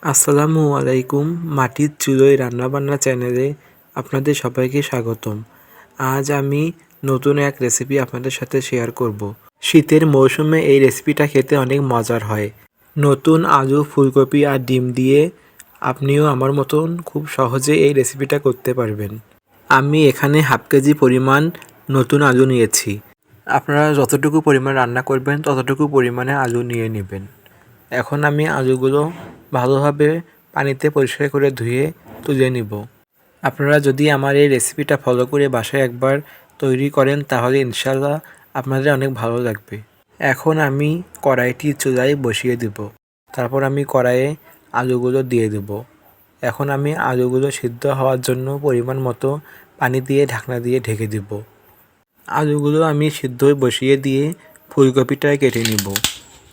আসসালামু আলাইকুম। মাটির চুলোয় রান্নাবান্না চ্যানেলে আপনাদের সবাইকে স্বাগতম। আজ আমি নতুন এক রেসিপি আপনাদের সাথে শেয়ার করব। শীতের মৌসুমে এই রেসিপিটা খেতে অনেক মজার হয়। নতুন আলু, ফুলকপি আর ডিম দিয়ে আপনিও আমার মতন খুব সহজে এই রেসিপিটা করতে পারবেন। আমি এখানে হাফ কেজি পরিমাণ নতুন আলু নিয়েছি। আপনারা যতটুকু পরিমাণ রান্না করবেন ততটুকু পরিমাণে আলু নিয়ে নেবেন। এখন আমি আলুগুলো ভালোভাবে পানিতে পরিষ্কার করে ধুয়ে তুলে নিব। আপনারা যদি আমার এই রেসিপিটা ফলো করে বাসায় একবার তৈরি করেন তাহলে ইনশাআল্লাহ আপনাদের অনেক ভালো লাগবে। এখন আমি কড়াইটি চুলায় বসিয়ে দেব। তারপর আমি কড়াইয়ে আলুগুলো দিয়ে দেব। এখন আমি আলুগুলো সিদ্ধ হওয়ার জন্য পরিমাণ মতো পানি দিয়ে ঢাকনা দিয়ে ঢেকে দেব। আলুগুলো আমি সিদ্ধ বসিয়ে দিয়ে ফুলকপিটা কেটে নিব।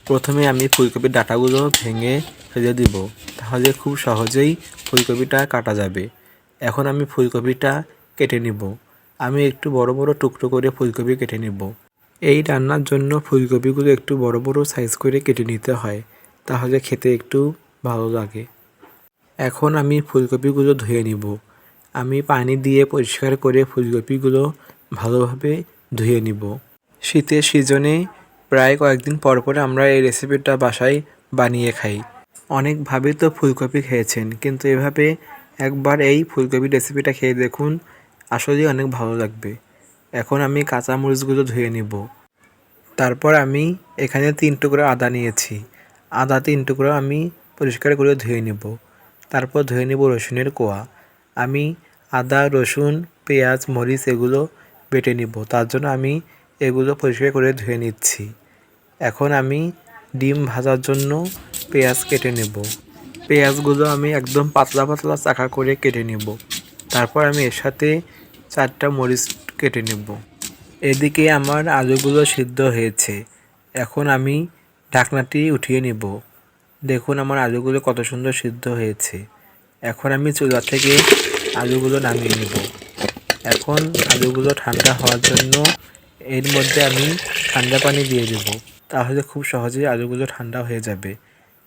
প্রথমে আমি ফুলকপির ডাঁটাগুলো ভেঙে ফেলে দিব, তাহলে খুব সহজেই ফুলকপিটা কাটা যাবে। এখন আমি ফুলকপিটা কেটে নিব। আমি একটু বড় বড় টুকরো করে ফুলকপি কেটে নিব। এই রান্নার জন্য ফুলকপিগুলো একটু বড় বড় সাইজ করে কেটে নিতে হয়, তাহলে খেতে একটু ভালো লাগে। এখন আমি ফুলকপিগুলো ধুয়ে নিব। আমি পানি দিয়ে পরিষ্কার করে ফুলকপিগুলো ভালোভাবে ধুয়ে নিব। শীতের সিজনে প্রায় কয়েকদিন পর পর আমরা এই রেসিপিটা বাসায় বানিয়ে খাই। অনেকভাবে তো ফুলকপি খেয়েছেন, কিন্তু এভাবে একবার এই ফুলকপি রেসিপিটা খেয়ে দেখুন, আসলেই অনেক ভালো লাগবে। এখন আমি কাঁচামরিচগুলো ধুয়ে নিব। তারপর আমি এখানে 3 টুকরো আদা নিয়েছি। আদা 3 টুকরো আমি পরিষ্কার করে ধুয়ে নিব। তারপর ধুয়ে নিব রসুনের কোয়া। আমি আদা, রসুন, পেঁয়াজ, মরিচ এগুলো বেটে নিব। তার জন্য আমি এগুলো পরিষ্কার করে ধুয়ে নিচ্ছি। এখন আমি ডিম ভাজার জন্য পেঁয়াজ কেটে নেব। পেঁয়াজগুলো আমি একদম পাতলা পাতলা চাকা করে কেটে নেব। তারপর আমি এর সাথে 4টা মরিচ কেটে নেব। এদিকে আমার আলুগুলো সিদ্ধ হয়েছে। এখন আমি ঢাকনাটি উঠিয়ে নেব। দেখুন আমার আলুগুলো কত সুন্দর সিদ্ধ হয়েছে। এখন আমি চুলা থেকে আলুগুলো নামিয়ে নেব। এখন আলুগুলো ঠান্ডা হওয়ার জন্য এর মধ্যে আমি ঠান্ডা পানি দিয়ে দেব, তাহলে খুব সহজেই আলুগুলো ঠান্ডা হয়ে যাবে।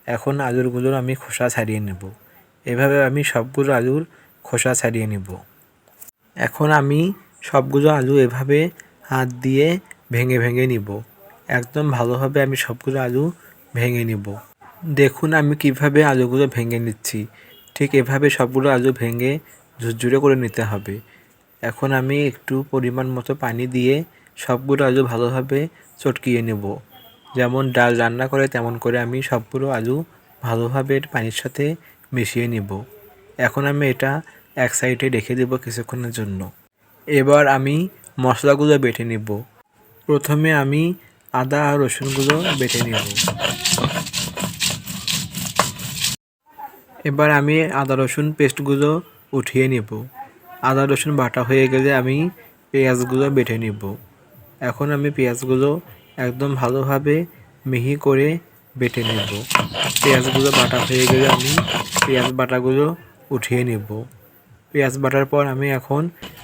এখন আলুগুলোর আমি খোসা ছাড়িয়ে নেব। এভাবে আমি সবগুলো আলুর খোসা ছাড়িয়ে নেব। এখন আমি সবগুলো আলু এভাবে হাত দিয়ে ভেঙে ভেঙে নিব। একদম ভালোভাবে আমি সবগুলো আলু ভেঙে নিব। দেখুন আমি কিভাবে আলুগুলো ভেঙে নিচ্ছি। ঠিক এভাবে সবগুলো আলু ভেঙে ঝুরঝুরে করে নিতে হবে। এখন আমি একটু পরিমাণ মতো পানি দিয়ে সবগুলো আলু ভালোভাবে চটকিয়ে নেব। যেমন ডাল রান্না করে তেমন করে আমি সবগুলো আলু ভালোভাবে পানির সাথে মিশিয়ে নেব। এখন আমি এটা এক সাইডে রেখে দেব কিছুক্ষণের জন্য। এবার আমি মশলাগুলো বেটে নেব। প্রথমে আমি আদা আর রসুনগুলো বেটে নেব। এবার আমি আদা রসুন পেস্টগুলো উঠিয়ে নেব। আদা রসুন বাটা হয়ে গেলে আমি পেঁয়াজগুলো বেটে নেব। এখন আমি পেঁয়াজগুলো একদম ভালোভাবে মিহি করে বেটে নেব। পেঁয়াজগুলো বাটা হয়ে গেলে আমি পেঁয়াজ বাটাগুলো উঠিয়ে নেব। পেঁয়াজ বাটার পর আমি এখন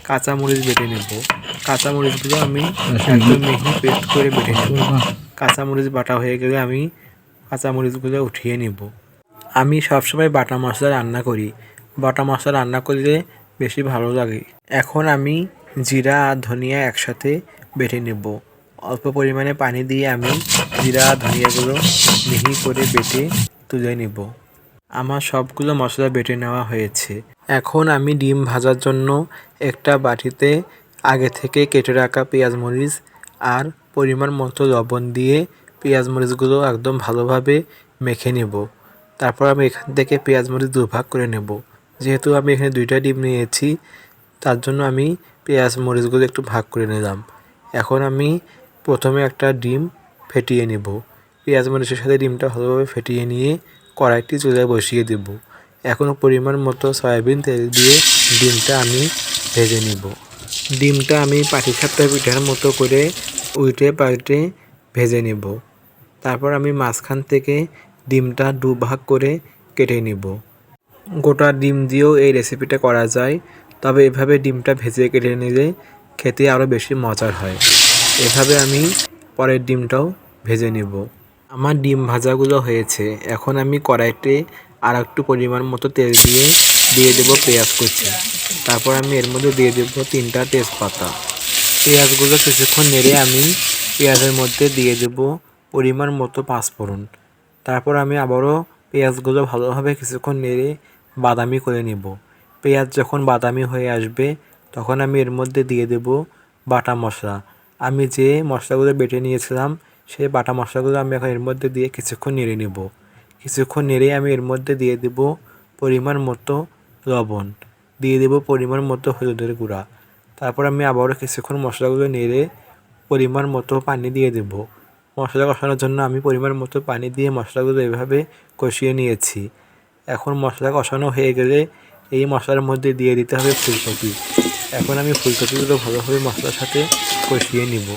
কাঁচামরিচ বেটে নেব। কাঁচামরিচগুলো আমি একদম মিহি পেস্ট করে বেটে নেব। কাঁচামরিচ বাটা হয়ে গেলে আমি কাঁচামরিচগুলো উঠিয়ে নেব। আমি সবসময় বাটা মশলা রান্না করি। বাটা মশলা রান্না করলে বেশি ভালো লাগে। এখন আমি জিরা আর ধনিয়া একসাথে বেটে নেব। অল্প পরিমাণে পানি দিয়ে আমি জিরা আর ধনিয়াগুলো মিহি করে বেটে তুলে নেব। আমার সবগুলো মশলা বেটে নেওয়া হয়েছে। এখন আমি ডিম ভাজার জন্য একটা বাটিতে আগে থেকে কেটে রাখা পেঁয়াজ মরিচ আর পরিমাণ মতো লবণ দিয়ে পেঁয়াজ মরিচগুলো একদম ভালোভাবে মেখে নেব। তারপর আমি এখান থেকে পেঁয়াজ মরিচ দুভাগ করে নেব। যেহেতু আমি এখানে 2টা ডিম নিয়েছি, তার জন্য আমি পেঁয়াজ মরিচগুলো একটু ভাগ করে নিলাম। এখন আমি প্রথমে একটা ডিম ফেটিয়ে নেব। পেঁয়াজ মরিচের সাথে ডিমটা ভালোভাবে ফেটিয়ে নিয়ে কড়াইটি চুলায় বসিয়ে দেব। এখন পরিমাণ মতো সয়াবিন তেল দিয়ে ডিমটা আমি ভেজে নেব। ডিমটা আমি পাটিসাপটা পিঠার মতো করে উল্টে পাল্টে ভেজে নেব। তারপর আমি মাঝখান থেকে ডিমটা দুভাগ করে কেটে নেব। গোটা ডিম দিয়েও এই রেসিপিটা করা যায়, তবে এভাবে ডিমটা ভেজে কেটে নিলে খেতে আরও বেশি মজার হয়। এভাবে আমি পরের ডিমটাও ভেজে নেব। আমার ডিম ভাজাগুলো হয়েছে। এখন আমি কড়াইতে আর একটু পরিমাণ মতো তেল দিয়ে দেবো পেঁয়াজ কুচি। তারপর আমি এর মধ্যে দিয়ে দেবো 3টা তেজপাতা। পেঁয়াজগুলো কিছুক্ষণ নেড়ে আমি পেঁয়াজের মধ্যে দিয়ে দেবো পরিমাণ মতো পাঁচফোড়ন। তারপর আমি আবারও পেঁয়াজগুলো ভালোভাবে কিছুক্ষণ নেড়ে বাদামি করে নেব। পেঁয়াজ যখন বাদামি হয়ে আসবে তখন আমি এর মধ্যে দিয়ে দেব বাটা মশলা। আমি যে মশলাগুলো বেটে নিয়েছিলাম সেই বাটা মশলাগুলো আমি এখন এর মধ্যে দিয়ে কিছুক্ষণ নেড়ে নেব। কিছুক্ষণ নেড়ে আমি এর মধ্যে দিয়ে দেব পরিমাণ মতো লবণ, দিয়ে দেব পরিমাণ মতো হলুদের গুঁড়া। তারপর আমি আবারও কিছুক্ষণ মশলাগুলো নেড়ে পরিমাণ মতো পানি দিয়ে দেব। মশলা কষানোর জন্য আমি পরিমাণ মতো পানি দিয়ে মশলাগুলো এভাবে কষিয়ে নিয়েছি। এখন মশলা কষানো হয়ে গেলে এই মশলার মধ্যে দিয়ে দিতে হবে ফুলকপি। এখন আমি ফুলকপিগুলো ভালোভাবে মশলার সাথে কষিয়ে নিব।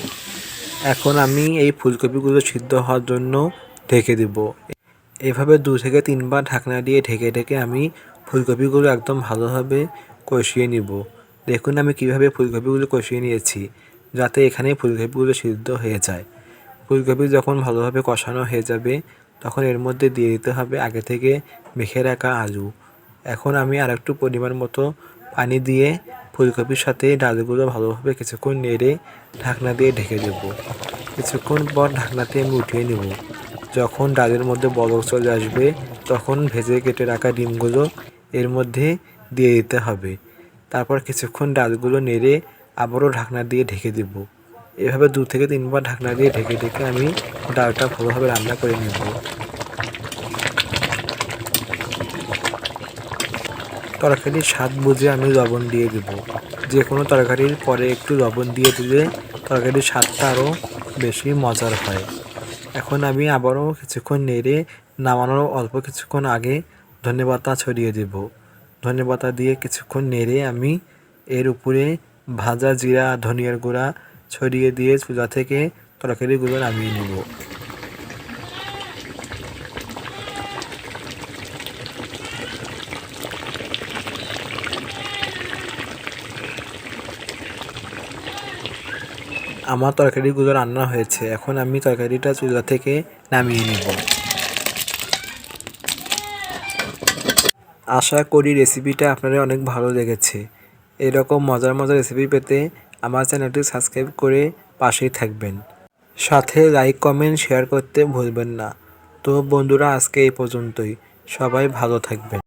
এখন আমি এই ফুলকপিগুলো সিদ্ধ হওয়ার জন্য ঢেকে দেব। এভাবে 2 থেকে 3 বার ঢাকনা দিয়ে ঢেকে আমি ফুলকপিগুলো একদম ভালোভাবে কষিয়ে নিব। দেখুন আমি কিভাবে ফুলকপিগুলো কষিয়ে নিয়েছি, যাতে এখানে ফুলকপিগুলো সিদ্ধ হয়ে যায়। ফুলকপি যখন ভালোভাবে কষানো হয়ে যাবে তখন এর মধ্যে দিয়ে দিতে হবে আগে থেকে মেখে রাখা আলু। এখন আমি আরেকটু পরিমাণ মতো পানি দিয়ে ফুলকপির সাথে ডালগুলো ভালোভাবে কিছুক্ষণ নেড়ে ঢাকনা দিয়ে ঢেকে দেব। কিছুক্ষণ পর ঢাকনাটি আমি উঠিয়ে নেব। যখন ডালের মধ্যে বলক চলে আসবে তখন ভেজে কেটে রাখা ডিমগুলো এর মধ্যে দিয়ে দিতে হবে। তারপর কিছুক্ষণ ডালগুলো নেড়ে আবারও ঢাকনা দিয়ে ঢেকে দেব। এভাবে 2 থেকে 3 বার ঢাকনা দিয়ে ঢেকে আমি ডালটা ভালোভাবে রান্না করে নেব। তরকারির স্বাদ বুঝে আমি লবণ দিয়ে দেব। যে কোনো তরকারির পরে একটু লবণ দিয়ে দিলে তরকারির স্বাদটা আরও বেশি মজার হয়। এখন আমি আবারও কিছুক্ষণ নেড়ে নামানোর অল্প কিছুক্ষণ আগে ধনেপাতা ছড়িয়ে দেব। ধনেপাতা দিয়ে কিছুক্ষণ নেড়ে আমি এর উপরে ভাজা জিরা ধনিয়ার গুঁড়া ছড়িয়ে দিয়ে চুলা থেকে তরকারিগুলো নামিয়ে নেব। আমার তরকারিগুলো রান্না হয়েছে, এখন আমি তরকারিটা চুলা থেকে নামিয়ে নেব। আশা করি রেসিপিটা আপনাদের অনেক ভালো লেগেছে। এরকম মজার রেসিপি পেতে আমার চ্যানেলটি সাবস্ক্রাইব করে পাশেই থাকবেন। সাথে লাইক কমেন্ট শেয়ার করতে ভুলবেন না। তো বন্ধুরা, আজকে এই পর্যন্তই। সবাই ভালো থাকবেন।